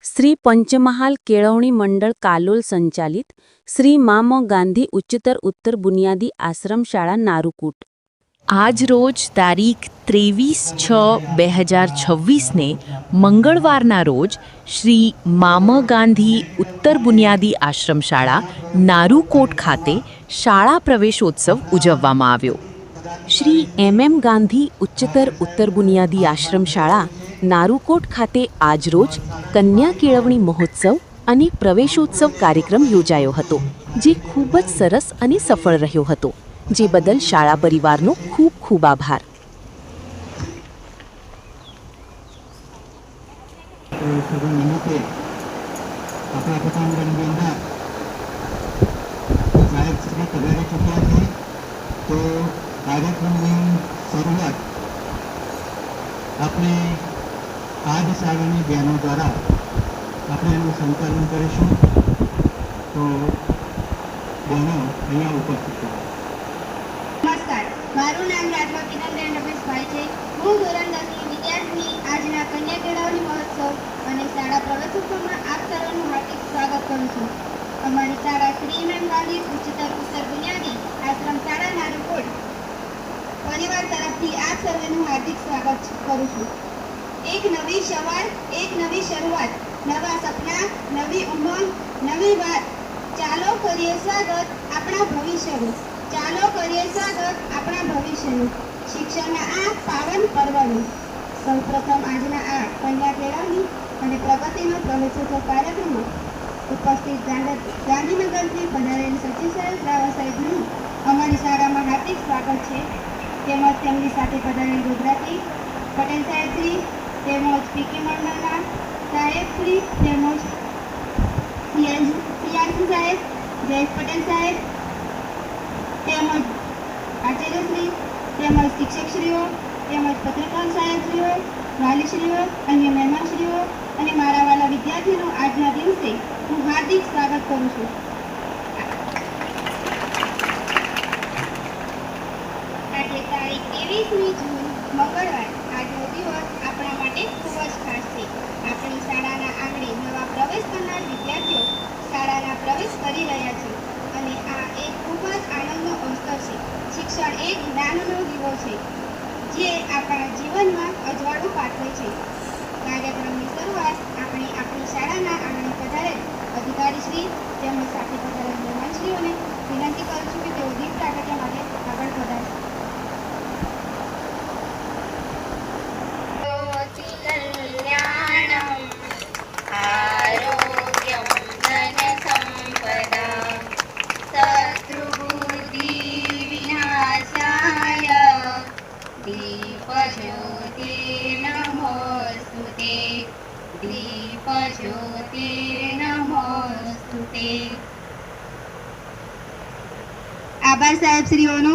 શ્રી પંચમહાલ કેળવણી મંડળ કાલોલ સંચાલિત શ્રી મામ ગાંધી ઉચ્ચતર બુનિયાદી આશ્રમ શાળા નારુકૂટ આજ રોજ તારીખ 23/6/2026ને મંગળવારના રોજ શ્રી મામ ગાંધી ઉત્તર બુનિયાદી આશ્રમ શાળા નારુકોટ ખાતે શાળા પ્રવેશોત્સવ ઉજવવામાં આવ્યો. શ્રી એમ ગાંધી ઉચ્ચતર બુનિયાદી આશ્રમ શાળા નારુકોટ ખાતે આજરોજ કન્યા કેળવણી મહોત્સવ અને પ્રવેશોત્સવ કાર્યક્રમ યોજાયો હતો, જે ખૂબ જ સરસ અને સફળ રહ્યો હતો, જે બદલ શાળા પરિવારનો ખૂબ ખૂબ આભાર. આપણે આ જ શાળાની બહેનો દ્વારા આપણે એનું સંચાલન કરીશું. તો બહેનો અહીંયા ઉપસ્થિત છે. નમસ્કાર, મારું નામ રાઠવા કિરણબેન રમેશભાઈ છે. હું ધોરણ 10ની વિદ્યાર્થીની આજના કન્યા કેળવણી મહોત્સવ અને શાળા પ્રવેશોત્સવમાં આપ સર્વનું હાર્દિક સ્વાગત કરું છું. અમારી શાળા શ્રી એમ ગાંધી ઉચ્ચતર બુનિયાદી આશ્રમ શાળા નારુકોટ પરિવાર તરફથી આપ સર્વેનું હાર્દિક સ્વાગત કરું છું. એક નવી સવાર, એક નવી શરૂઆત, નવા સપના, નવી ઉમંગ, નવી વાત. ચાલો કરીએ સ્વાગત આપણા ભવિષ્યનું. ચાલો કરીએ સ્વાગત આપણા ભવિષ્યનું, શિક્ષણના આ પાવન પર્વનું. સૌપ્રથમ આજના આ કન્યા કેળવણી અને પ્રગતિનો પ્રવેશોત્સવ કાર્યક્રમમાં ઉપસ્થિત ગાંધીનગરથી પધારેલ સચિવ સાહેબ, રાવલ સાહેબનું અમારી શાળામાં હાર્દિક સ્વાગત છે. તેમજ તેમની સાથે પધારેલ ગુજરાતી પટેલ સાહેબશ્રી, તેમજ પીકે મંડળના સાહેબશ્રી, તેમજ સીઆરસી સાહેબ, જયેશ પટેલ સાહેબ, તેમજ આચાર્યશ્રી, તેમજ શિક્ષકશ્રીઓ, તેમજ પત્રકાર સાહેબશ્રીઓ, વાલીશ્રીઓ, અન્ય મહેમાનશ્રીઓ અને મારા વાલા વિદ્યાર્થીઓનું આજના દિવસે હું હાર્દિક સ્વાગત કરું છું. આજે તારીખ 23મી જૂન મંગળવાર. આજનો દિવસ આપણા માટે ખૂબ જ ખાસ છે. આપણી શાળાના આંગણે નવા પ્રવેશ કરનાર વિદ્યાર્થીઓ શાળાના પ્રવેશ કરી રહ્યા છે અને આ એક ખૂબ જ આનંદનો અવસર છે. શિક્ષણ એક જ્ઞાનનો દીવો છે, જે આપણા જીવનમાં અજવાળું પાથરે છે. કાર્યક્રમની શરૂઆત આપણે આપણી શાળાના આંગણે પધારેલ અધિકારીશ્રી તેમજ સાથે પધારેલ મહેમાનશ્રીઓને વિનંતી કરું છું કે તેઓ દીપ પ્રાગટ્ય માટે આગળ પધારશે. આભાર સાહેબશ્રીઓનો.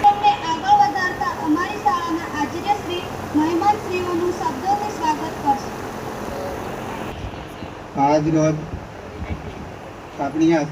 તેમને આગળ વધારતા અમારી શાળાના આચાર્યશ્રી મહેમાનશ્રીઓનું શબ્દોથી સ્વાગત કરશે. આજ રોજ આપણી આ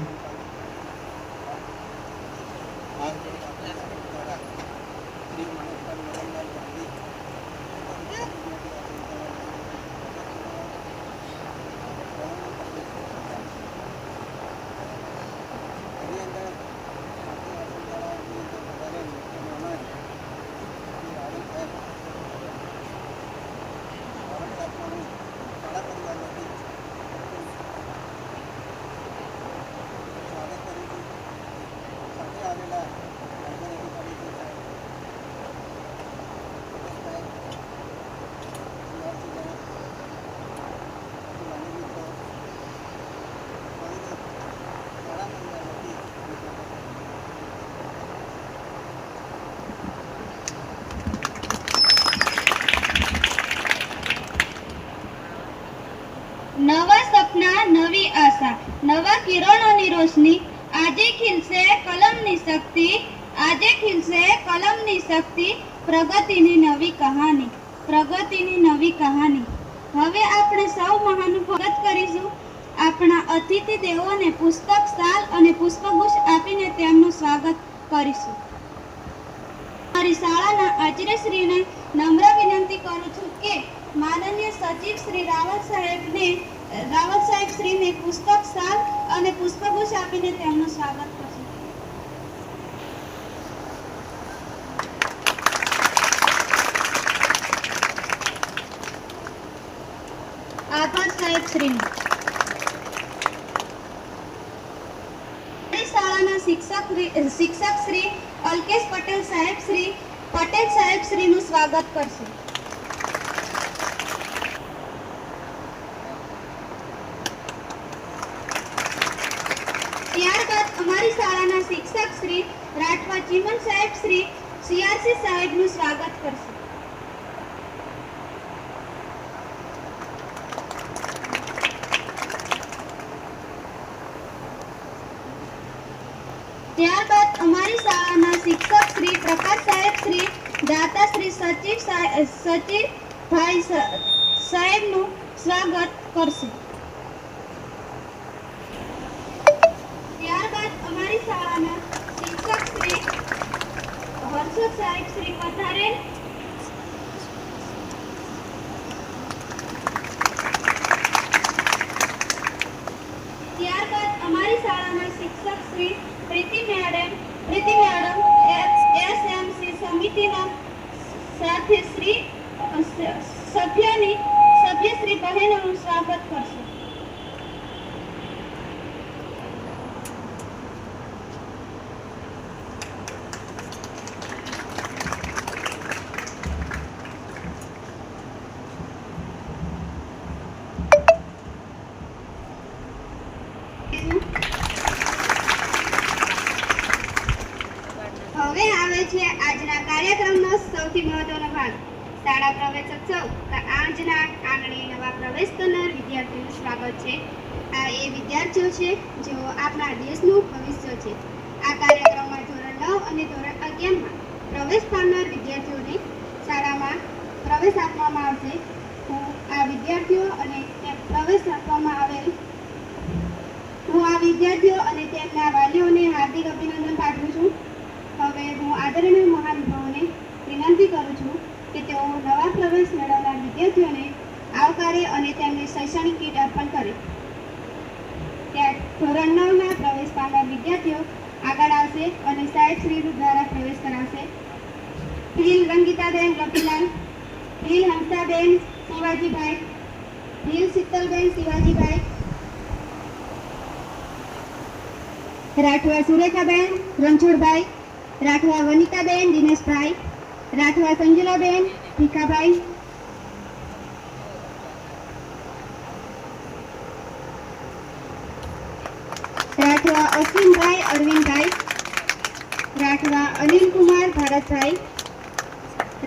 નવા સપના, નવી આશા, નવા કિરણોની રોશની. આજે ખીલશે કલમની શક્તિ, આજે ખીલશે કલમની શક્તિ. પ્રગતિની નવી કહાની, પ્રગતિની નવી કહાની. હવે આપણે સૌ મહાનુભગત કરીશું. આપણા અતિથિ દેવોને પુસ્તક, શાલ અને પુષ્પગુચ્છ આપીને તેમનું સ્વાગત કરીશું. મારી શાળાના આચાર્યશ્રીને નમ્ર વિનંતી કરું છું કે માનનીય સચિવ શ્રી રાવત સાહેબ શ્રીને પુસ્તક, શાલ અને પુષ્પગુચ્છ આપીને તેમનું સ્વાગત કરશે. આભાર સાહેબ શ્રીનો. શાળાના શિક્ષક શ્રી અલ્કેશ પટેલ સાહેબ શ્રીનું સ્વાગત કરશે. ત્યારબાદ અમારી શાળાના શિક્ષક શ્રી રાઠવા ચીમન સાહેબ શ્રી સીઆરસી સાહેબનું સ્વાગત કરશે. ત્યારબાદ અમારી શાળાના શિક્ષક શ્રી પ્રકાશ સાહેબ શ્રી દાતા શ્રી સચિવભાઈ સાહેબનું સ્વાગત કરશે. ત્યારબાદ અમારી શાળાના શિક્ષક શ્રી હર્ષદ સાહેબ શ્રી પધારેલ. ત્યારબાદ અમારી શાળાના શિક્ષક શ્રી પ્રીતિ મેડમ એસએમસી સમિતિના સાથે સભ્યશ્રી બહેનોનું સ્વાગત કરશે. હવે આવે છે આજના કાર્યક્રમનો સૌથી મહત્વનો ભાગ, શાળા પ્રવેશોત્સવ. આજના આંગણે નવા પ્રવેશ કરનાર વિદ્યાર્થીઓનું સ્વાગત છે. આ એ વિદ્યાર્થીઓ છે જેઓ આપણા દેશનું ભવિષ્ય છે. આ કાર્યક્રમમાં ધોરણ 9 અને ધોરણ 11માં પ્રવેશ પામનાર વિદ્યાર્થીઓને શાળામાં પ્રવેશ આપવામાં આવશે. હું આ વિદ્યાર્થીઓ અને તેમના વાલીઓને હાર્દિક અભિનંદન પાઠવું છું. હવે હું આદરણીય મહાનુભાવોને વિનંતી કરું છું કે તેઓ નવા પ્રવેશ મેળવનાર વિદ્યાર્થીઓને આવકારે અને તેમને શૈક્ષણિક કીટ અર્પણ કરે. ધોરણ 9ના પ્રવેશ પામનાર વિદ્યાર્થીઓ આગળ આવશે અને સાહેબ શ્રી દ્વારા પ્રવેશ કરાવશે. Hill રંગીતાબેન Ratilal, hill Hansaben Shivajibhai, hill શીતલબેન શિવાજીભાઈ, રાઠવા સુરેખાબેન રણછોડભાઈ, રાઠવા વનિતાબેન દિનેશભાઈ, રાઠવા સંજલાબેન ભીખાભાઈ, રાઠવા અશ્વિનભાઈ અરવિંદભાઈ, રાઠવા અનિલકુમાર ભારતભાઈ,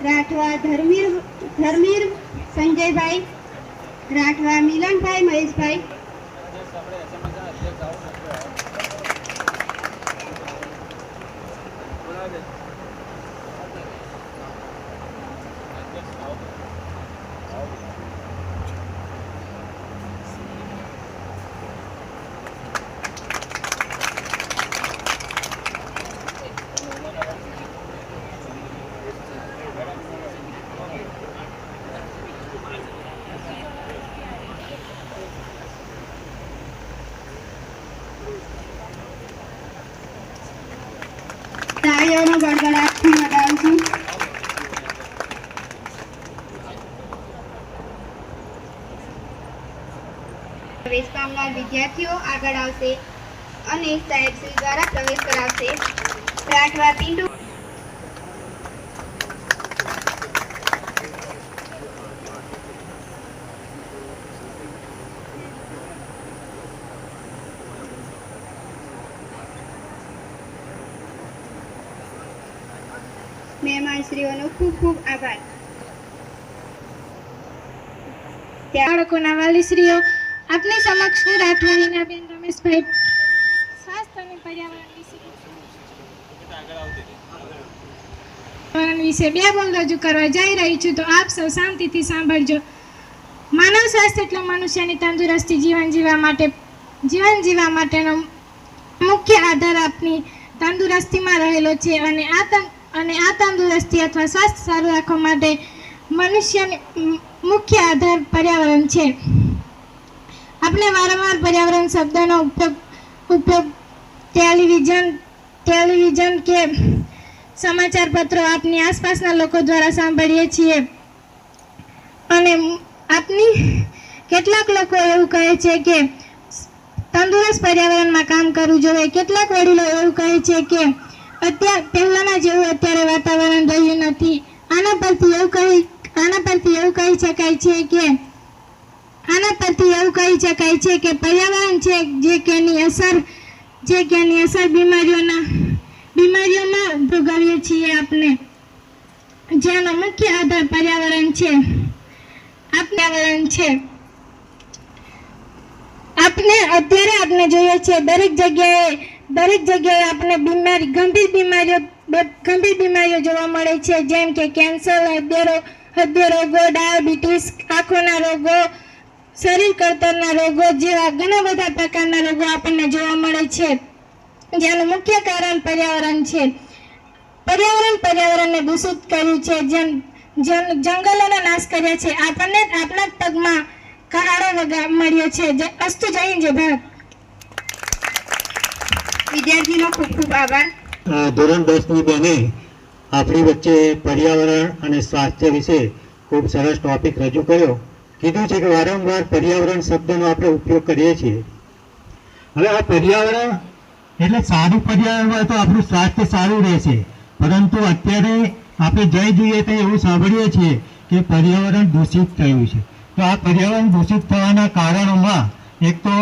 રાઠવા ધર્મીર સંજયભાઈ, રાઠવા મિલનભાઈ મહેશભાઈ, તાળીઓનો ગડગડાટથી વધાવું છું. પ્રવેશ પામનાર વિદ્યાર્થીઓ આગળ આવશે અને સાહેબ શ્રી દ્વારા પ્રવેશ કરાવશે. રાઠવા પિન્ટુ, મહેમાનશ્રીઓનો ખૂબ ખૂબ આભાર. બાળકોના વાલીશ્રીઓ, આપની સમક્ષ હું રાઠવા હિનાબેન રમેશભાઈ સ્વાસ્થ્ય અને પર્યાવરણ વિશે બે બોલ રજૂ કરવા જઈ રહી છું, તો આપ સૌ શાંતિથી સાંભળજો. માનવ સ્વાસ્થ્ય એટલે મનુષ્યની તંદુરસ્તી જીવન જીવવા માટેનો મુખ્ય આધાર આપની તંદુરસ્તીમાં રહેલો છે અને આ તંદુરસ્તી અથવા સ્વાસ્થ્ય સારું રાખવા માટે મનુષ્યની મુખ્ય આધાર પર્યાવરણ છે. આપણે વારંવાર પર્યાવરણ શબ્દનો ઉપયોગ ટેલિવિઝન કે સમાચાર પત્રો આપની આસપાસના લોકો દ્વારા સાંભળીએ છીએ અને કેટલાક લોકો એવું કહે છે કે તંદુરસ્ત પર્યાવરણમાં કામ કરવું જોઈએ. કેટલાક વડીલો એવું કહે છે કે પહેલાના જેવું અત્યારે વાતાવરણ રહ્યું નથી. આના પરથી એવું કહી શકાય છે કે પર્યાવરણ છે જે કેની અસર બીમારીઓના ભોગવીએ છીએ આપણે, જેનો મુખ્ય આધાર પર્યાવરણ છે. આપણે જોઈએ છીએ દરેક જગ્યાએ આપણે ગંભીર બીમારીઓ જોવા મળે છે, જેમ કે કેન્સર, હૃદય રોગો, ડાયાબિટીસ, આંખોના રોગો, શરીર કળતરના રોગો જેવા ઘણા બધા પ્રકારના રોગો આપણને જોવા મળે છે, જેનું મુખ્ય કારણ પર્યાવરણ છે. પર્યાવરણને દૂષિત કર્યું છે, જંગલોનો નાશ કર્યા છે, આપણને આપણા પગમાં કહાડો મળ્યો છે. અસ્તુ જય હિન્દ જય ભારત. વિદ્યાર્થીનો ખૂબ ખૂબ આભાર. ધોરણ 10ની બેને આપણી વચ્ચે પર્યાવરણ અને સ્વાસ્થ્ય વિશે ખૂબ સરસ ટોપિક રજૂ કર્યો. કીધું છે કે વારંવાર પર્યાવરણ શબ્દનો આપણે ઉપયોગ કરીએ છીએ. હવે આ પર્યાવરણ એટલે સારું પર્યાવરણ હોય તો આપણું સ્વાસ્થ્ય સારું રહેશે, પરંતુ અત્યારે આપણે જઈ જોઈએ તો એવું સાંભળીએ છીએ કે પર્યાવરણ દૂષિત થયું છે. તો આ પર્યાવરણ દૂષિત થવાના કારણોમાં એક તો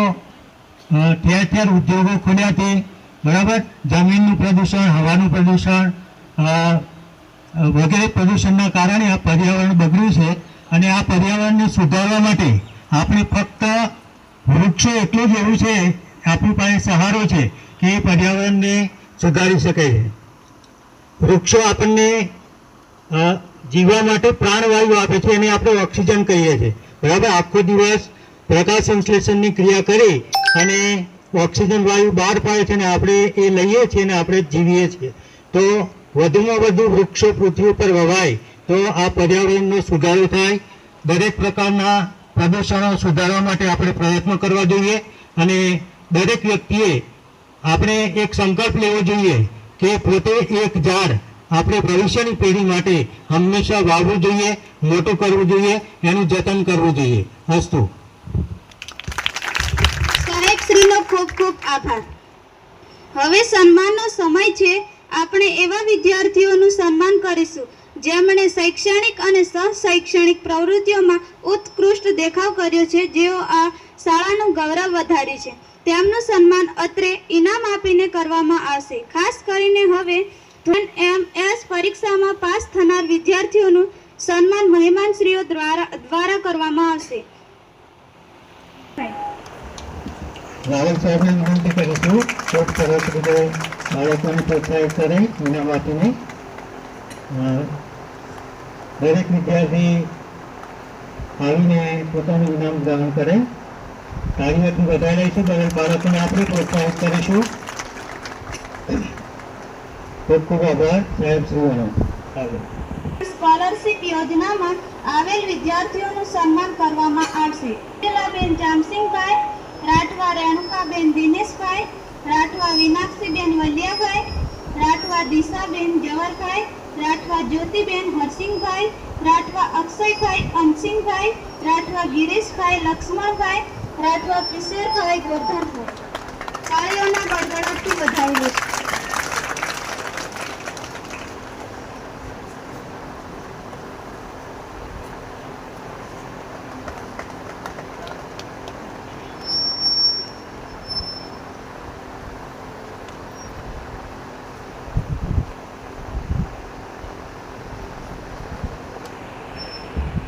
ઠેર ઠેર ઉદ્યોગો ખોલ્યાથી, બરાબર, જમીનનું પ્રદૂષણ, હવાનું પ્રદૂષણ વગેરે પ્રદૂષણના કારણે આ પર્યાવરણ બગડ્યું છે. અને આ પર્યાવરણને સુધારવા માટે આપણે ફક્ત વૃક્ષો એટલું જ એવું છે આપણી પાસે સહારો છે કે એ પર્યાવરણને સુધારી શકે છે. વૃક્ષો આપણને જીવવા માટે પ્રાણવાયુ આપે છે, એને આપણે ઓક્સિજન કહીએ છીએ, બરાબર. આખો દિવસ પ્રકાશ સંશ્લેષણની ક્રિયા કરી અને ઓક્સિજન વાયુ બહાર પાડે છે અને આપણે એ લઈએ છીએ અને આપણે જીવીએ છીએ. તો વધુમાં વધુ વૃક્ષો પૃથ્વી પર વવાય તો આ પર્યાવરણનો સુધારો થાય. દરેક પ્રકારના પ્રદૂષણો સુધારવા માટે આપણે પ્રયત્નો કરવા જોઈએ અને દરેક વ્યક્તિએ આપણે એક સંકલ્પ લેવો જોઈએ કે પોતે એક ઝાડ આપણે ભવિષ્યની પેઢી માટે હંમેશા વાવવું જોઈએ, મોટું કરવું જોઈએ, એનું જતન કરવું જોઈએ. અસ્તુ. સાહેબ શ્રીનો ખૂબ ખૂબ આભાર. હવે સન્માનનો સમય છે. આપણે એવા વિદ્યાર્થીઓનું સન્માન કરીશું જેમણે શૈક્ષણિક અને સહ-શૈક્ષણિક પ્રવૃત્તિઓમાં ઉત્કૃષ્ટ દેખાવ કર્યો છે, જેઓ આ શાળાનું ગૌરવ વધાર્યું છે. તેમનું સન્માન અત્રે ઇનામ આપીને કરવામાં આવશે. ખાસ કરીને હવે MS પરીક્ષામાં પાસ થનાર વિદ્યાર્થીઓનું સન્માન મહેમાનશ્રીઓ દ્વારા કરવામાં આવશે. રાવલ સાહેબને વિનંતી કરીશું ખૂબ સરસ રીતે બાળકોને પ્રોત્સાહિત કરે ઇનામ આપીને. દરેક વિદ્યાર્થી આવીને પોતાનું ઇનામ ગ્રહણ કરે. તાળીઓથી વધારી લઈશું. દરેક બાળકોને આપણે પ્રોત્સાહિત કરીશું. ખૂબ ખૂબ આભાર સાહેબ શ્રીઓનો. સ્કોલરશિપ યોજનામાં આવેલ વિદ્યાર્થીઓનું સન્માન કરવામાં આવશે. બેન જામસિંગભાઈ રાઠવા, રેણુકાબેન દિનેશભાઈ રાઠવા, વિનાક્ષીબેન વલિયાભાઈ રાઠવા, દિશાબેન જવરભાઈ રાઠવા, જ્યોતિબેન હરસિંહભાઈ રાઠવા, અક્ષયભાઈ અનસિંહભાઈ રાઠવા, ગિરીશભાઈ લક્ષ્મણભાઈ રાઠવા, કિશોરભાઈ ગોરધનભાઈ. તાળીઓના ગડગડાટથી વધાવી લઈશું.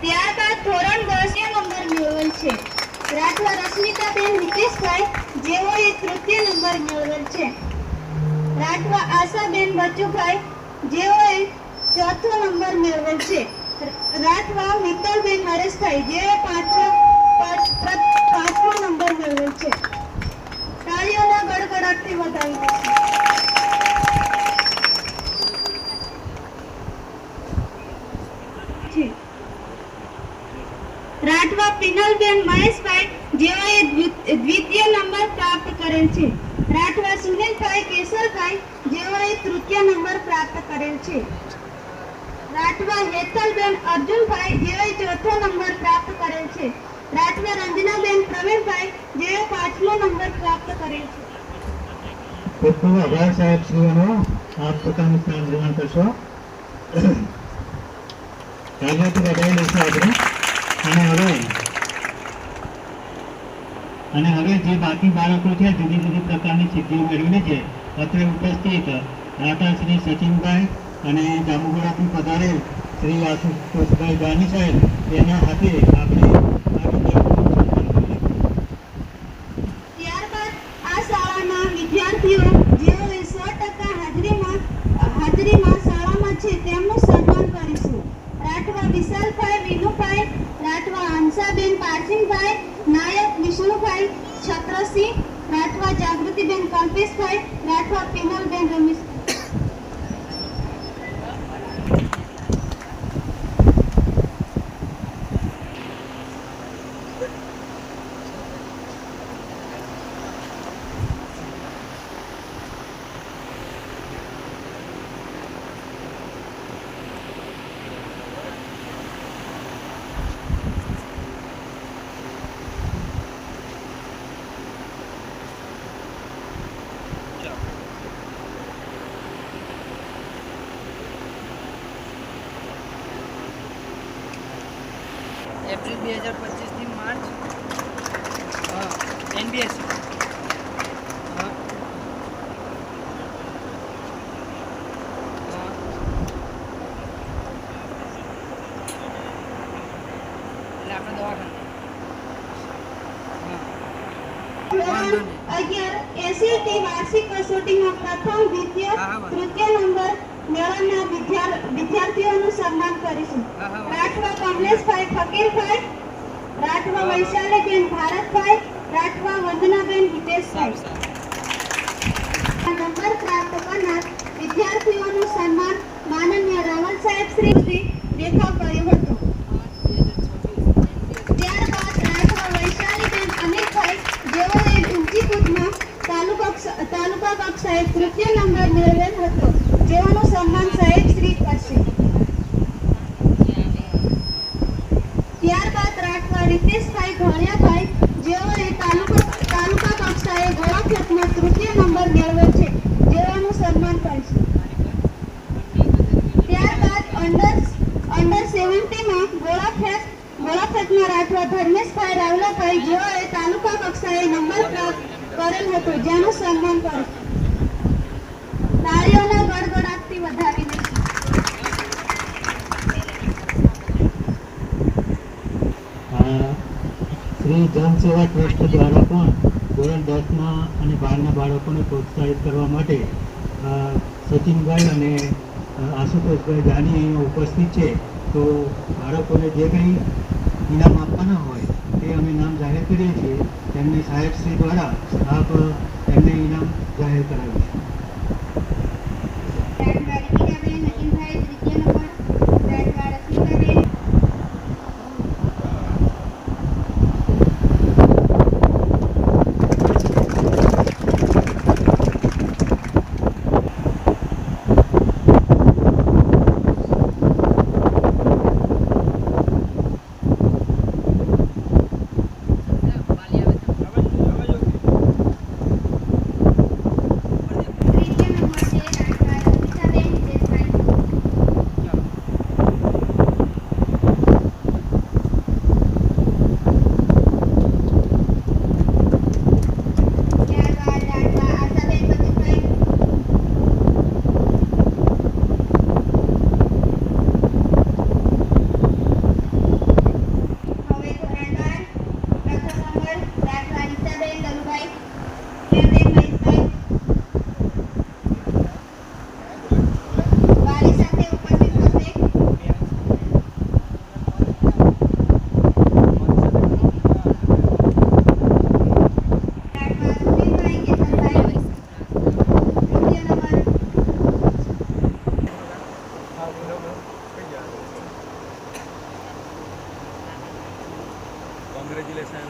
ત્યારબાદ ધોરણ 10 નંબર મેળવેલ છે રાઠવા રશ્મિતાબેન હિતેશભાઈ, જેઓએ તૃતીય નંબર મેળવેલ છે. રાઠવા આશાબેન બચુભાઈ, જેઓએ ચોથો નંબર મેળવેલ છે. રાઠવા મિત્તલબેન હરેશભાઈ, જેઓએ પાંચમો નંબર મેળવેલ છે. તાળીઓના ગડગડાટથી વધાવી દઈશું. રાઠવા પિનલબેન મહેશભાઈ, જેઓએ દ્વિતીય નંબર પ્રાપ્ત કરેલ છે. રાઠવા સુનિલભાઈ કેશરભાઈ, જેઓએ તૃતીય નંબર પ્રાપ્ત કરેલ છે. રાઠવા હેતલબેન અર્જુનભાઈ, જેઓએ ચોથો નંબર પ્રાપ્ત કરેલ છે. રાઠવા રંજનાબેન પ્રવીણભાઈ, જેઓએ પાંચમો નંબર પ્રાપ્ત કરેલ છે. ખૂબ ખૂબ આભાર સાહેબ શ્રીઓનો. આપ પોતાનું સ્થાન ગ્રહણ કરશો. તાળીઓથી વધાવી લઈશું આપણે. અને હવે જે બાકી બાળકો છે જુદી જુદી પ્રકારની સિદ્ધિઓ મેળવીને છે અત્રે ઉપસ્થિત રાઠા શ્રી સચિનભાઈ અને જાંબુગોળાથી પધારેલ શ્રી આશુતોષભાઈ ગાની સાહેબ, એના હાથે આપણે ત્યારબાદ આ શાળાના વિદ્યાર્થીઓ જેઓએ 100% હાજરીમાં શાળામાં છે તેમનું સન્માન કરીશું. રાઠવા વિશાલભાઈ વિનુભાઈ રાઠવા, હંસાબેન પારસિંગભાઈ નાયક, વિષ્ણુભાઈ છત્રસિંહ રાઠવા, જાગૃતિબેન કલ્પેશભાઈ રાઠવા, પિનલબેન રમેશ. એપ્રિલ 2025 થી માર્ચ NBS SAT વાર્ષિક કસોટીમાં પ્રથમ, દ્વિતીય, તૃતીય નંબર મેળવનાર વિદ્યાર્થીઓનું સન્માન કરીશું. રાઠવા કમલેશભાઈ ફકીરભાઈ રાઠવા, વૈશાલીબેન ભારતભાઈ રાઠવા, વંદનાબેન હિતેશભાઈ. નંબર પ્રાપ્ત કરનાર વિદ્યાર્થીઓનું સન્માન માનનીય રાવલ સાહેબ શ્રી દેખાવ કર્યો હતો. ત્યારબાદ રાઠવા વૈશાલીબેન અનિલભાઈ, જેઓએ ઊંચી કૂદમાં તૃતીય નંબર મેળવેલ હતો, જેઓનું સન્માન સાહેબ શ્રી કરશે. ત્યારબાદ રાઠવા રીતેશભાઈ ઘોણિયાભાઈ, જેઓએ તાલુકા કક્ષાએ ગોળાફેંકમાં તૃતીય નંબર મેળવેલ છે, જેઓનું સન્માન કરશે. ત્યારબાદ અંડર 17માં ગોળાફેંકમાં રાઠવા ધર્મેશભાઈ રાવલાભાઈ, જેઓએ તાલુકા કક્ષાએ નંબર પ્રાપ્ત કરેલ હતો, જેનું સન્માન કરશે. તાળીઓના ગડગડાટથી વધાવી દે. શ્રી જનસેવા ટ્રસ્ટ દ્વારા પણ ધોરણ 10ના અને 12ના બાળકોને પ્રોત્સાહિત કરવા માટે સચિનભાઈ અને આશુતોષભાઈ જાની અહીંયા ઉપસ્થિત છે. તો બાળકોને જે કંઈ ઇનામ આપવાના હોય તે અમે નામ જાહેર કરીએ છીએ. તેમને સાહેબશ્રી દ્વારા આપ તેમને ઇનામ જાહેર કરાવીશું. રાઠવા રીતિકાબેન નજીનભાઈ તૃતીય નંબર. રાઠવા રશ્મિકાબેન.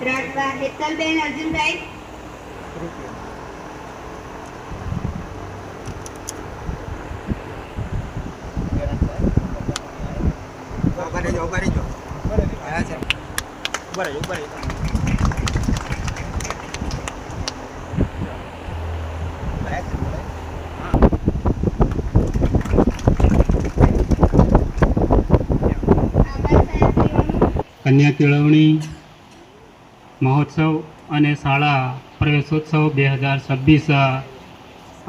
રાઠવા હેતલબેન અર્જુનભાઈ. કન્યા કેળવણી મહોત્સવ અને શાળા પ્રવેશોત્સવ 2026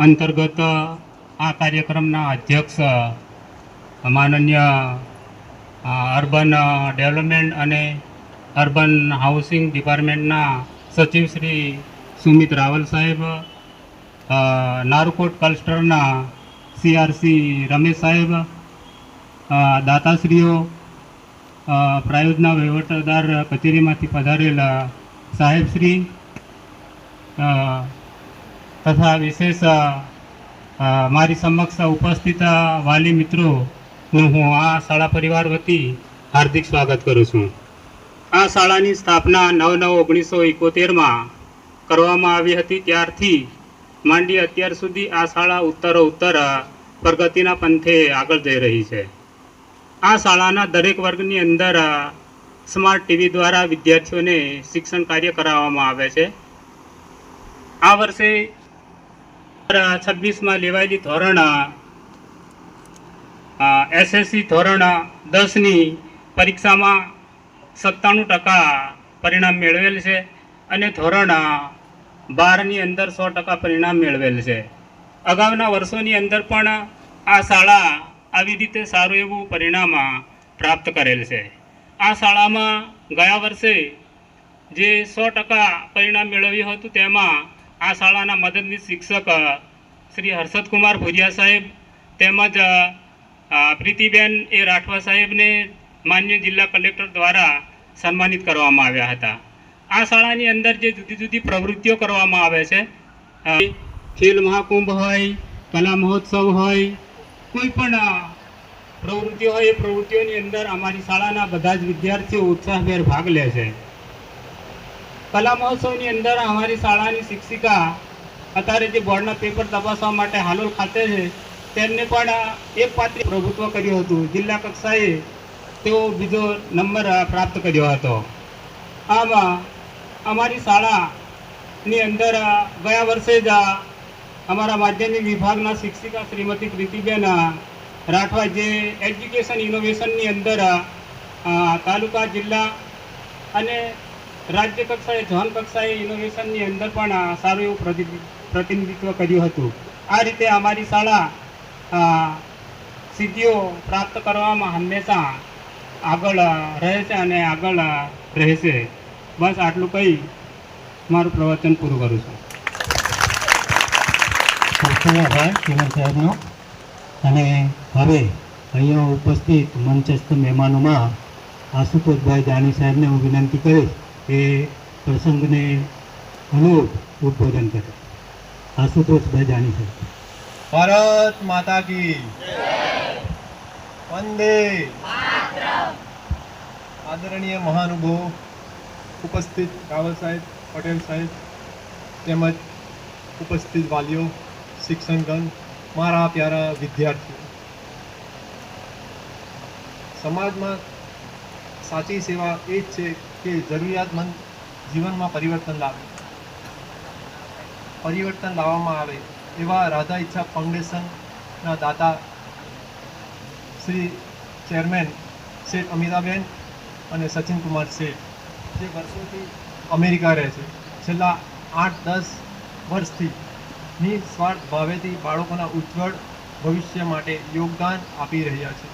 અંતર્ગત આ કાર્યક્રમના અધ્યક્ષ માનનીય અર્બન ડેવલપમેન્ટ અને અર્બન હાઉસિંગ ડિપાર્ટમેન્ટના સચિવ શ્રી સુમિત રાવલ સાહેબ, નારુકોટ ક્લસ્ટરના CRC રમેશ સાહેબ, દાતાશ્રીઓ, પ્રાયોજના વહીવટદાર કચેરીમાંથી પધારેલા સાહેબશ્રી તથા વિશેષ મારી સમક્ષ ઉપસ્થિત વાલી મિત્રોનું હું આ શાળા પરિવાર વતી હાર્દિક સ્વાગત કરું છું. આ શાળાની સ્થાપના 9/9/1971માં કરવામાં આવી હતી. ત્યારથી માંડી અત્યાર સુધી આ શાળા ઉત્તરોત્તર પ્રગતિના પંથે આગળ જઈ રહી છે. આ શાળાના દરેક વર્ગની અંદર સ્માર્ટ ટીવી દ્વારા વિદ્યાર્થીઓને શિક્ષણ કાર્ય કરાવવામાં આવે છે. આ વર્ષે 26માં લેવાયેલી ધોરણ SSC ધોરણ 10ની પરીક્ષામાં 97% પરિણામ મેળવેલ છે અને ધોરણ 12ની અંદર 100% પરિણામ મેળવેલ છે. અગાઉના વર્ષોની અંદર પણ આ શાળા આવી રીતે સારું એવું પરિણામ પ્રાપ્ત કરેલ છે. આ શાળામાં ગયા વર્ષે જે 100% પરિણામ મેળવ્યું હતું તેમાં આ શાળાના મદદનીશ શિક્ષક શ્રી હર્ષદકુમાર ભુરિયા સાહેબ તેમજ પ્રીતિબેન એ રાઠવા સાહેબને માન્ય જિલ્લા કલેક્ટર દ્વારા સન્માનિત કરવામાં આવ્યા હતા. આ શાળાની અંદર જે જુદી જુદી પ્રવૃત્તિઓ કરવામાં આવે છે, ખેલ મહાકુંભ હોય, કલા મહોત્સવ હોય, કોઈ પણ પ્રવૃત્તિઓ હોય, એ પ્રવૃત્તિઓની અંદર અમારી શાળાના બધા જ વિદ્યાર્થીઓ ઉત્સાહભેર ભાગ લે છે. કલા મહોત્સવની અંદર અમારી શાળાની શિક્ષિકા અત્યારે જે બોર્ડના પેપર તપાસવા માટે હાલોલ ખાતે છે તેમને પણ એક પાત્રી પ્રભુત્વ કર્યું હતું. જિલ્લા કક્ષાએ તેઓ બીજો નંબર પ્રાપ્ત કર્યો હતો. આમ અમારી શાળાની અંદર ગયા વર્ષે જ અમારા માધ્યમિક વિભાગના શિક્ષિકા શ્રીમતી પ્રીતિબેન રાઠવા જે એજ્યુકેશન ઇનોવેશનની અંદર તાલુકા જિલ્લા અને રાજ્ય કક્ષાએ ઝોન કક્ષાએ ઇનોવેશનની અંદર પણ સારું એવું પ્રતિનિધિત્વ કર્યું હતું. આ રીતે અમારી શાળા સિદ્ધિઓ પ્રાપ્ત કરવામાં હંમેશા આગળ રહે છે અને આગળ રહેશે. બસ આટલું કહી મારું પ્રવચન પૂરું કરું છું. ખૂબ ખૂબ આભાર ચેરમેન સાહેબનો. અને હવે અહીંયા ઉપસ્થિત મંચસ્થ મહેમાનોમાં આશુતોષભાઈ જાની સાહેબને હું વિનંતી કરીશ કે પ્રસંગને અનુરૂપ ઉદ્બોધન કરે. આશુતોષભાઈ જાની સાહેબ. ભારત માતા કી વંદે આદરણીય મહાનુભાવો, ઉપસ્થિત રાવલ સાહેબ, પટેલ સાહેબ તેમજ ઉપસ્થિત વાલીઓ, શિક્ષણગણ, મારા પ્યારા વિદ્યાર્થીઓ, સમાજમાં સાચી સેવા એ જ છે કે જરૂરિયાતમંદ જીવનમાં પરિવર્તન લાવવામાં આવે એવા રાધા ઈચ્છા ફાઉન્ડેશનના દાતા શ્રી ચેરમેન શેઠ અમિતાબેન અને સચિન કુમાર શેઠ, જે વર્ષોથી અમેરિકા રહે છે, છેલ્લા 8-10 વર્ષથી નિસ્વાર્થ ભાવેથી બાળકોના ઉજ્જવળ ભવિષ્ય માટે યોગદાન આપી રહ્યા છે.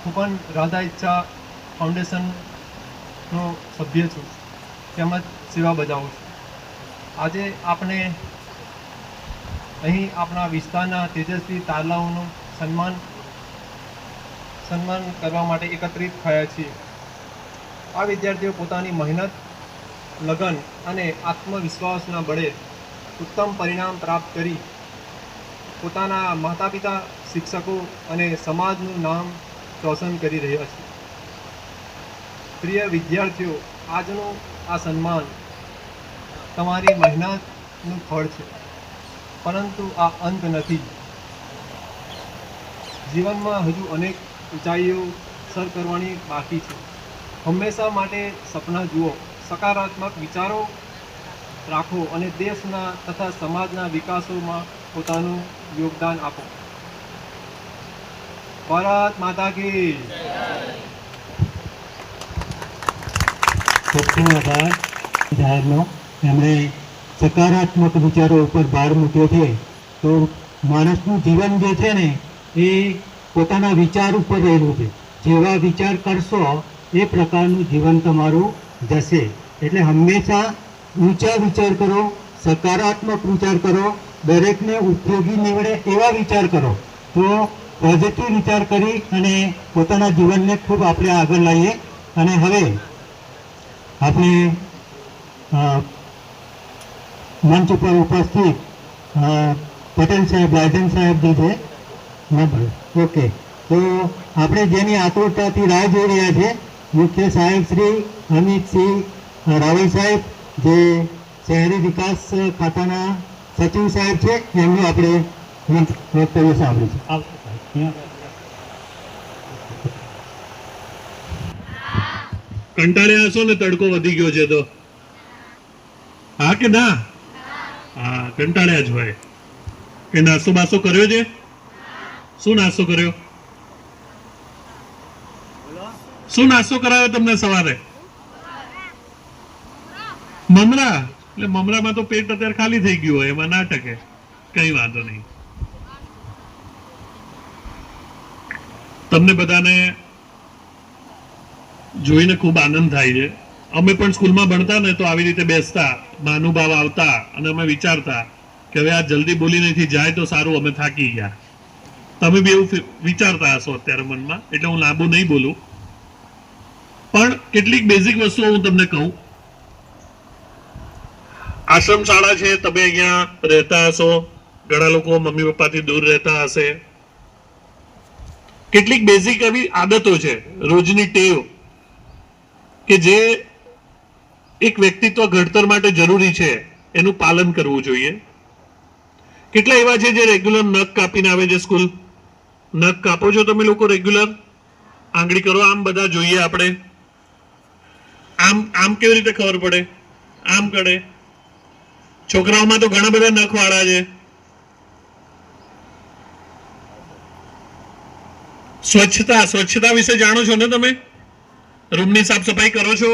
હું પણ રાધા ઈચ્છા ફાઉન્ડેશનનો સભ્ય છું તેમજ સેવા બજાવું છું. આજે આપણે અહીં આપણા વિસ્તારના તેજસ્વી તારલાઓનું સન્માન કરવા માટે એકત્રિત થયા છીએ. આ વિદ્યાર્થીઓ પોતાની મહેનત, લગન અને આત્મવિશ્વાસના બળે ઉત્તમ પરિણામ પ્રાપ્ત કરી પોતાના માતા પિતા, શિક્ષકો અને સમાજનું નામ રોશન કરી રહ્યા છે. પ્રિય વિદ્યાર્થીઓ, આજનું આ સન્માન તમારી મહેનતનું ફળ છે, પરંતુ આ અંત નથી. જીવનમાં હજુ અનેક ઊંચાઈઓ સર કરવાની બાકી છે. હંમેશા માટે સપના જુઓ, સકારાત્મક વિચારો રાખો અને દેશના તથા સમાજના વિકાસોમાં પોતાનું યોગદાન આપો. ભારત માતા કી. ખૂબ ખૂબ આભાર સાહેબનો. એમણે સકારાત્મક વિચારો ઉપર ભાર મૂક્યો છે. તો માણસનું જીવન જે છે ને એ પોતાના વિચાર ઉપર રહેલું છે. જેવા વિચાર કરશો એ પ્રકારનું જીવન તમારું જશે. એટલે હંમેશા ઊંચા વિચાર કરો, સકારાત્મક વિચાર કરો, દરેકને ઉપયોગી નીવડે એવા વિચાર કરો. તો પોઝિટિવ વિચાર કરી અને પોતાના જીવનને ખૂબ આપણે આગળ લાવીએ. અને હવે આપણે મંચ ઉપર ઉપસ્થિત પટેલ સાહેબ, રાયધન સાહેબ જે છે, ઓકે, તો આપણે જેની આતુરતાથી રાહ જોઈ રહ્યા છે, મુખ્ય સાહેબ શ્રી અમિતસિંહ રાવલ સાહેબ, જે શહેરી વિકાસ ખાતાના સચિવ સાહેબ છે, એમનું આપણે વક્તવ્ય સાંભળ્યું છે. કંટાળ્યા હશો ને, તડકો વધી ગયો છે તો? હા કે ના? હા, કંટાળ્યા જ હોય. કે નાસ્તો બાસ્તો કર્યો છે? શું નાસ્તો કર્યો? શું નાસ્તો કરાયો તમને સવારે? મમરા. એટલે મમરામાં તો પેટ અત્યારે ખાલી થઈ ગયું હોય, એમાં ના ટકે, કઈ વાંધો નહીં. તમને બધાને જોઈને ખૂબ આનંદ થાય છે. અમે પણ સ્કૂલમાં ભણતા ને તો આવી રીતે બેસતા, મહાનુભાવ આવતા અને અમે વિચારતા કે હવે આ જલ્દી બોલી નથી જાય તો સારું, અમે થાકી ગયા. તમે બી એવું વિચારતા હશો અત્યારે મનમાં, એટલે હું લાંબુ નહીં બોલું. પણ કેટલીક બેઝિક વસ્તુઓ હું તમને કહું. આશ્રમ શાળા છે, તમે અહીંયા રહેતા હશો, ઘણા લોકો મમ્મી પપ્પાથી દૂર રહેતા હશે. કેટલીક બેઝિક એવી આદતો છે, રોજની ટેવ, કે જે એક વ્યક્તિત્વ ઘડતર માટે જરૂરી છે. એનું પાલન કરવું જોઈએ. કેટલા એવા છે જે રેગ્યુલર નખ કાપીને આવે છે સ્કૂલ? નખ કાપો છો તમે લોકો રેગ્યુલર? આંગળી કરો આમ, બધા જોઈએ આપણે. આમ આમ કેવી રીતે ખબર પડે? આમ કરે. છોકરાઓમાં તો ઘણા બધા નખ વાળા છે. સ્વચ્છતા વિશે જાણો છો ને તમે? રૂમની સાફ સફાઈ કરો છો?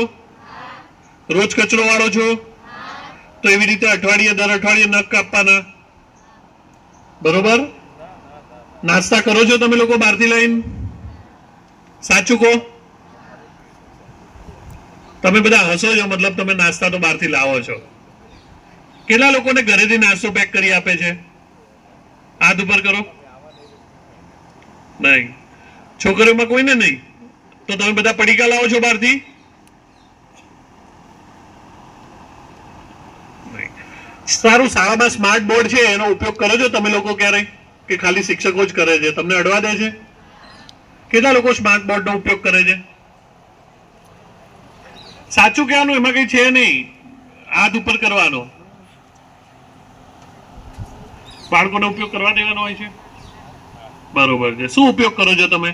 રોજ કચરો વાળો છો? તો એવી રીતે દર અઠવાડિયે નખ કાપવાના. બરોબર? નાસ્તા કરો છો તમે લોકો બહારથી લઈને? સાચું કહો. તમે બધા હસો છો, મતલબ તમે નાસ્તા તો બહારથી લાવો છો. કેટલા લોકોને ઘરેથી નાસ્તો પેક કરી આપે છે? હાથ ઉપર કરો. નહીં. છોકરીઓમાં કોઈને નહીં. તો તમે બધા પડીકા લાવો છો બહારથી? સારું. શાળામાં સ્માર્ટ બોર્ડ છે, એનો ઉપયોગ કરો છો તમે લોકો ક્યારેય? કે ખાલી શિક્ષકો જ કરે છે? તમને અડવા દે છે? કેટલા લોકો સ્માર્ટ બોર્ડનો ઉપયોગ કરે છે? સાચું કહેવાનું, એમાં કઈ છે નહીં. હાથ ઉપર કરવાનો. બાળકોને ઉપયોગ કરવા દેવાનો હોય છે. બરોબર છે. શું ઉપયોગ કરો છો તમે?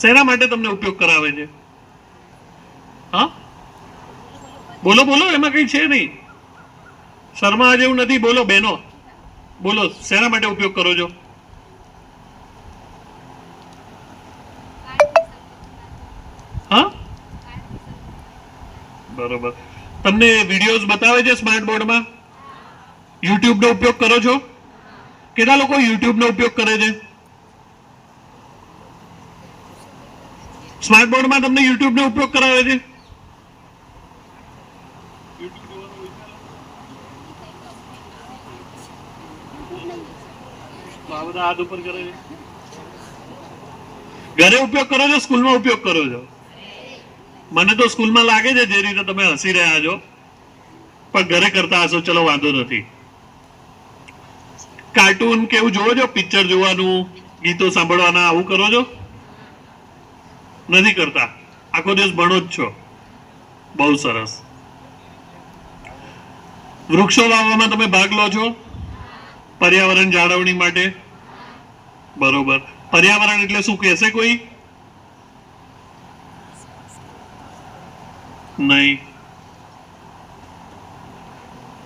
શેના માટે તમને ઉપયોગ કરાવે છે? હા, બોલો બોલો, એમાં કઈ છે નહીં. શર્મા જેવું નથી. બોલો બહેનો, બોલો શેના માટે ઉપયોગ કરો છો? હા, બરોબર. તમને વિડીયોઝ બતાવે છે સ્માર્ટ બોર્ડમાં? યુટ્યુબ નો ઉપયોગ કરો છો? કેટલા લોકો યુટ્યુબ નો ઉપયોગ કરે છે? સ્માર્ટ બોર્ડમાં તમને યુટ્યુબ નો ઉપયોગ કરાવે છે? આ બધા હાથ ઉપર કરે છે. ઘરે ઉપયોગ કરો છો? સ્કૂલમાં ઉપયોગ કરો છો? મને તો સ્કૂલમાં લાગે છે, જે રીતે તમે હસી રહ્યા છો, પણ ઘરે કરતા હશો. ચલો વાંધો નથી. કાર્ટૂન કેવું જોવો છો? પિક્ચર જોવાનું, ગીતો સાંભળવાના, આવું કરો છો? નથી કરતા. આખો દિવસ ભણો જ છો. બહુ સરસ. વૃક્ષો વાવવામાં તમે ભાગ લો છો? પર્યાવરણ જાળવણી માટે? બરોબર. પર્યાવરણ એટલે શું કહેશે કોઈ? નહીં.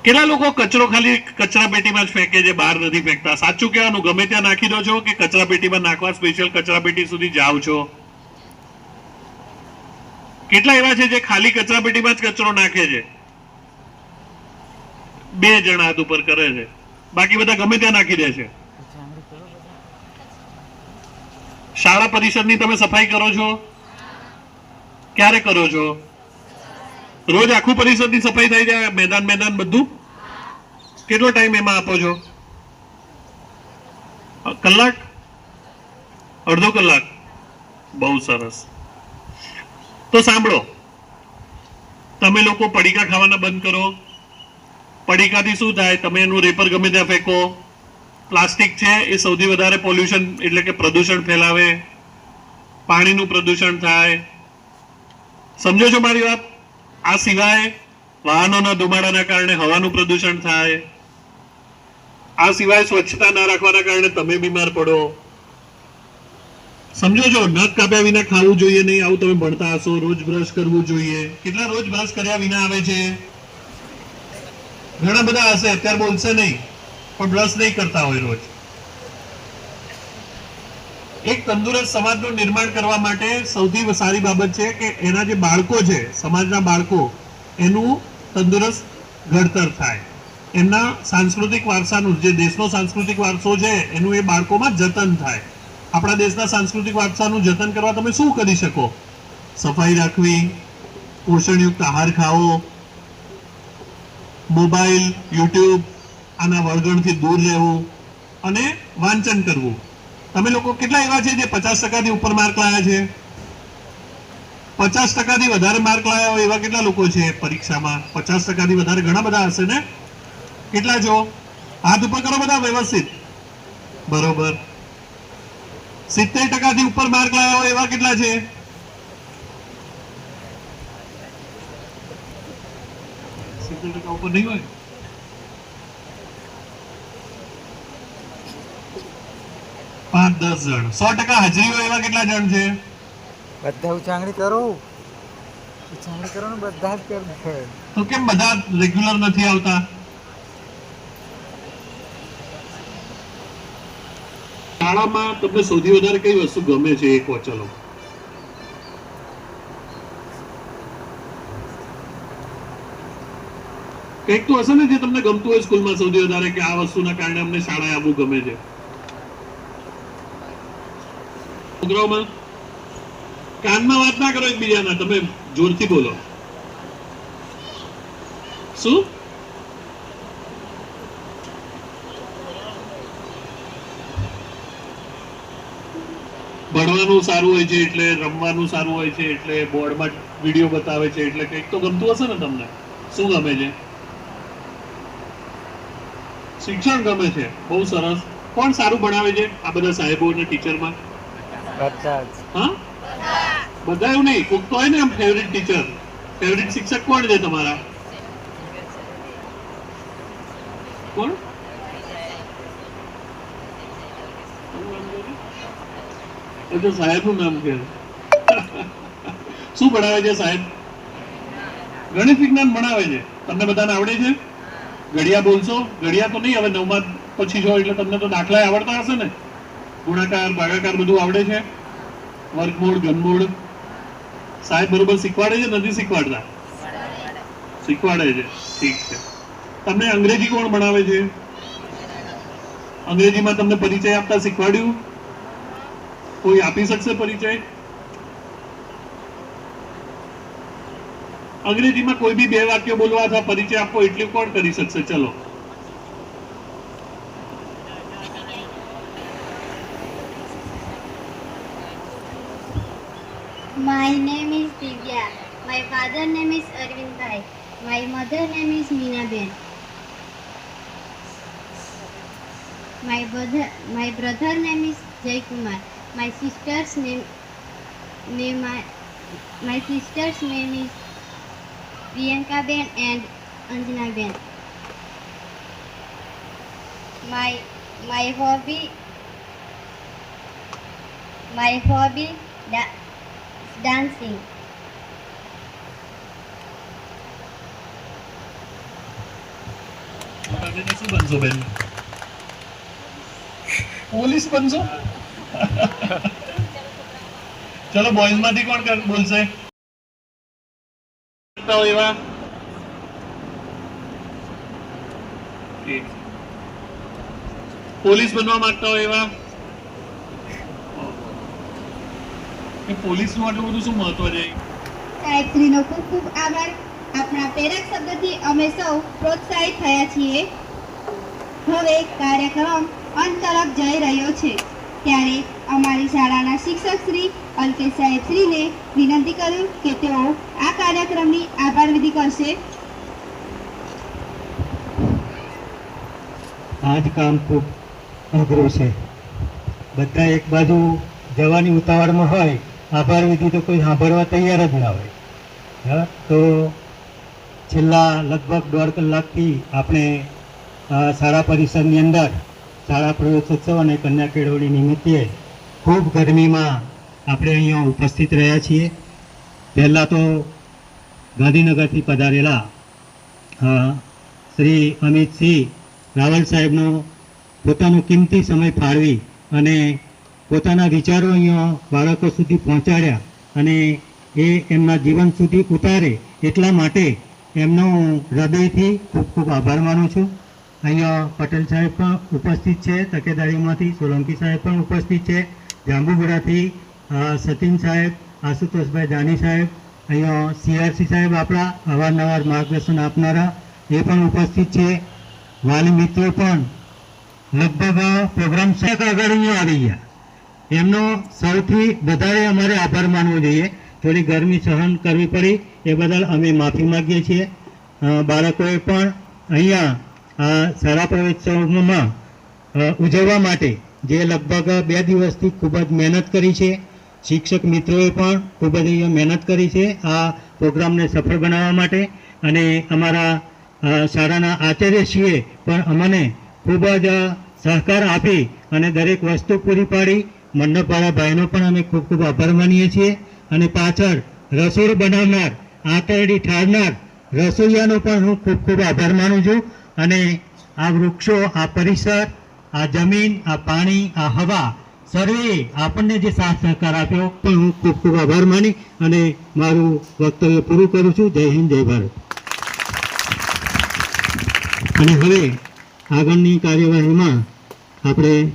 કેટલા લોકો કચરો ખાલી કચરા પેટીમાં જ ફેંકે છે, બહાર નથી ફેંકતા? સાચું કહેવાનું, ગમે ત્યાં નાખી દો છો કે કચરા પેટીમાં નાખવા સ્પેશિયલ કચરા પેટી સુધી જાઓ છો? કેટલા એવા છે જે ખાલી કચરા પેટીમાં જ કચરો નાખે છે? 2 જણા હાથ ઉપર કરે છે, બાકી બધા ગમે ત્યાં નાખી દે છે. શાળા પરિષદની તમે સફાઈ કરો છો? ક્યારે કરો છો? રોજ આખું પરિષદની સફાઈ થઈ જાય? મેદાન બધું? કેટલો ટાઈમ એમાં આપો છો? કલાક? અડધો કલાક? બહુ સરસ. તો સાંભળો, તમે લોકો પડીકા ખાવાના બંધ કરો. પડીકાથી શું થાય? તમે એનું રેપર ગમે ત્યાં ફેંકો. પ્લાસ્ટિક છે એ સૌથી વધારે પોલ્યુશન એટલે કે પ્રદૂષણ ફેલાવે. પાણીનું પ્રદૂષણ થાય. સમજો છો મારી વાત? આ સિવાય વાહનોના ધુમાડાના કારણે હવાનું પ્રદૂષણ થાય. આ સિવાય સ્વચ્છતા ના રાખવાના કારણે તમે બીમાર પડો. સમજો છો? નખ કાપ્યા વિના ખાવું જોઈએ નહીં, આવું તમે ભણતા હશો. રોજ બ્રશ કરવું જોઈએ. કેટલા રોજ બ્રશ કર્યા વિના આવે છે? ઘણા બધા હશે, અત્યારે બોલશે નહીં, પણ બ્રશ નહીં કરતા હોય રોજ. એક તંદુરસ્ત સમાજનું નિર્માણ કરવા માટે સૌથી સારી બાબત છે કે એના જે બાળકો છે, સમાજના બાળકો, એનું તંદુરસ્ત ઘડતર થાય. એમના સાંસ્કૃતિક વારસાનું, જે દેશનો સાંસ્કૃતિક વારસો છે, એનું એ બાળકોમાં જતન થાય. આપણા દેશના સાંસ્કૃતિક વારસાનું જતન કરવા તમે શું કરી શકો? સફાઈ રાખવી, પોષણયુક્ત આહાર ખાવો, મોબાઈલ, યુટ્યુબ આના વળગણથી દૂર રહેવું અને વાંચન કરવું. તમે લોકો કેટલા એવા છે જે 50%થી ઉપર માર્ક લાયા છે? 50%થી વધારે માર્ક લાયા હોય એવા કેટલા લોકો છે પરીક્ષામાં? 50%થી વધારે ઘણા બધા હશે ને? કેટલા છો? હાથ ઉપર કરો બધા વ્યવસ્થિત. બરોબર. 70%થી ઉપર માર્ક લાયા હોય એવા કેટલા છે? 70% ઉપર નહીં હોય? પાંચ 10 જણ 100% હાજરી હોય એવા કેટલા જણ છે? બધા ઉચાંગણી કરો ને બધા જ કરે. તો કેમ બધા રેગ્યુલર નથી આવતા? શાળામાં તમને સૌથી વધારે કઈ વસ્તુ ગમે છે એ કહો. ચલો, કંઈક તો હશે ને જે તમને ગમતું હોય સ્કૂલમાં સૌથી વધારે, કે આ વસ્તુના કારણે અમને શાળાએ આવવું ગમે છે. છોકરાઓમાં કાનમાં વાત ના કરો એકબીજાના, તમે જોરથી બોલો. શું? ભણવાનું સારું હોય છે એટલે, રમવાનું સારું હોય છે એટલે, બોર્ડમાં વિડીયો બતાવે છે એટલે કંઈક તો ગમતું હશે ને તમને. શું ગમે છે? શિક્ષણ ગમે છે. બહુ સરસ. કોણ સારું ભણાવે છે આ બધા સાહેબો અને ટીચરમાં? બધા જ. હા, બધા એવું નહીં, કોક તો હોય ને આમ ફેવરિટ ટીચર, ફેવરિટ શિક્ષક કોણ છે તમારા? કોણ? એ તો સાહેબનું નામ કે. શું ભણાવે છે સાહેબ? ગણિત વિજ્ઞાન ભણાવે છે. તમને બધાને આવડે છે? ઘડિયા બોલશો? ઘડિયા તો નહીં, હવે 9મા પછી છો એટલે તમને તો દાખલા આવડતા હશે ને? ગુણાકાર, ભાગાકાર બધું આવડે છે? વર્ગમૂળ, ઘનમૂળ સાહેબ બરોબર શીખવાડે છે? નથી શીખવાડતા? શીખવાડે છે. ઠીક છે. તમને અંગ્રેજી કોણ ભણાવે છે? અંગ્રેજીમાં તમને પરિચય આપતા શીખવાડ્યું? કોઈ આપી શકશે પરિચય? અંગ્રેજીમાં કોઈ બી 2 વાક્યો બોલવા અથવા પરિચય આપવો એટલું કોણ કરી શકશે? ચલો. My name is Divya. My father name is Arvind Bhai. My mother name is Meena Ben. My brother name is Jay Kumar. My sister's name is Priyanka Ben and Anjana Ben. My hobby dancing. તમે શું બનશો બેન? Police બનશો? ચલો, boys માંથી કોણ બોલશે? એવા પોલીસ બનવા માંગતા હોય એવા? પોલીસ નું આટલું બધું શું મહત્વ છે? સાહેબશ્રીનો ખૂબ ખૂબ આભાર. આપણા પ્રેરક શબ્દથી અમે સૌ પ્રોત્સાહિત થયા છીએ. હવે કાર્યક્રમ અંત તરફ જઈ રહ્યો છે, ત્યારે અમારી શાળાના શિક્ષક શ્રી અલ્કેશ સાહેબશ્રીને વિનંતી કરું કે તેઓ આ કાર્યક્રમની આભાર વિધિ કરશે. આ જ કામ ખૂબ અઘરું છે. બધા એક બાજુ જવાની ઉતાવળમાં હોય, આભાર વિધિ તો કોઈ સાંભળવા તૈયાર જ ના હોય. હા, તો છેલ્લા લગભગ 1.5 કલાકથી આપણે શાળા પરિસરની અંદર શાળા પ્રવેશોત્સવ અને કન્યા કેળવણી નિમિત્તે ખૂબ ગરમીમાં આપણે અહીંયા ઉપસ્થિત રહ્યા છીએ. પહેલાં તો ગાંધીનગરથી પધારેલા શ્રી અમિતસિંહ રાવલ સાહેબનો પોતાનો કિંમતી સમય ફાળવી અને પોતાના વિચારો અહીંયા બાળકો સુધી પહોંચાડ્યા અને એ એમના જીવન સુધી ઉતારે એટલા માટે એમનો હું હૃદયથી ખૂબ ખૂબ આભાર માનું છું. અહીંયા પટેલ સાહેબ પણ ઉપસ્થિત છે, તકેદારીમાંથી સોલંકી સાહેબ પણ ઉપસ્થિત છે, જાંબુગડાથી સતીન સાહેબ, આશુતોષભાઈ જાની સાહેબ, અહીંયા CRC સાહેબ આપણા અવારનવાર માર્ગદર્શન આપનારા એ પણ ઉપસ્થિત છે. વાલી મિત્રો પણ લગભગ પ્રોગ્રામ આગળ અહીંયા આવી ગયા. એમનો સૌથી વધારે અમારે આભાર માનવો જોઈએ. થોડી ગરમી સહન કરવી પડી એ બદલ અમે માફી માગીએ છીએ. બાળકોએ પણ અહીંયા શાળા પ્રવેશોત્સવમાં ઉજવવા માટે જે લગભગ 2 દિવસથી ખૂબ જ મહેનત કરી છે. શિક્ષક મિત્રોએ પણ ખૂબ જ અહીંયા મહેનત કરી છે આ પ્રોગ્રામને સફળ બનાવવા માટે. અને અમારા શાળાના આચાર્ય છીએ પણ અમને ખૂબ જ સહકાર આપી અને દરેક વસ્તુ પૂરી પાડી. મંડપવાળા ભાઈનો પણ અમે ખૂબ ખૂબ આભાર માનીએ છીએ. અને પાછળ રસોઈ બનાવનાર, આંતરડી ઠારનાર રસોઈયાનો પણ હું ખૂબ ખૂબ આભાર માનું છું. અને આ વૃક્ષો, આ પરિસર, આ જમીન, આ પાણી, આ હવા, સર્વે આપણને જે સાથ સહકાર આપ્યો પણ હું ખૂબ ખૂબ આભાર માની અને મારું વક્તવ્ય પૂરું કરું છું. જય હિન્દ, જય ભારત. અને હવે આગળની કાર્યવાહીમાં આપણે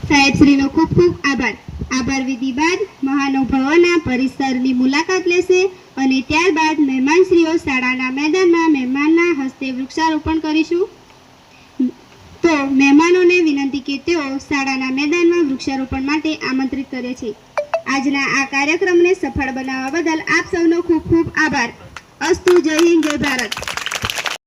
સાહેબશ્રીનો ખૂબ ખૂબ આભાર. આભાર વિધિ બાદ મહાનુભાવોના પરિસરની મુલાકાત લેશે અને ત્યારબાદ મહેમાનશ્રીઓ શાળાના મેદાનમાં મહેમાનના હસ્તે વૃક્ષારોપણ કરીશું. તો મહેમાનોને વિનંતી કે તેઓ શાળાના મેદાનમાં વૃક્ષારોપણ માટે આમંત્રિત કરે છે. આજના આ કાર્યક્રમને સફળ બનાવવા બદલ આપ સૌનો ખૂબ ખૂબ આભાર. અસ્તુ. જય હિન્દ, જય ભારત.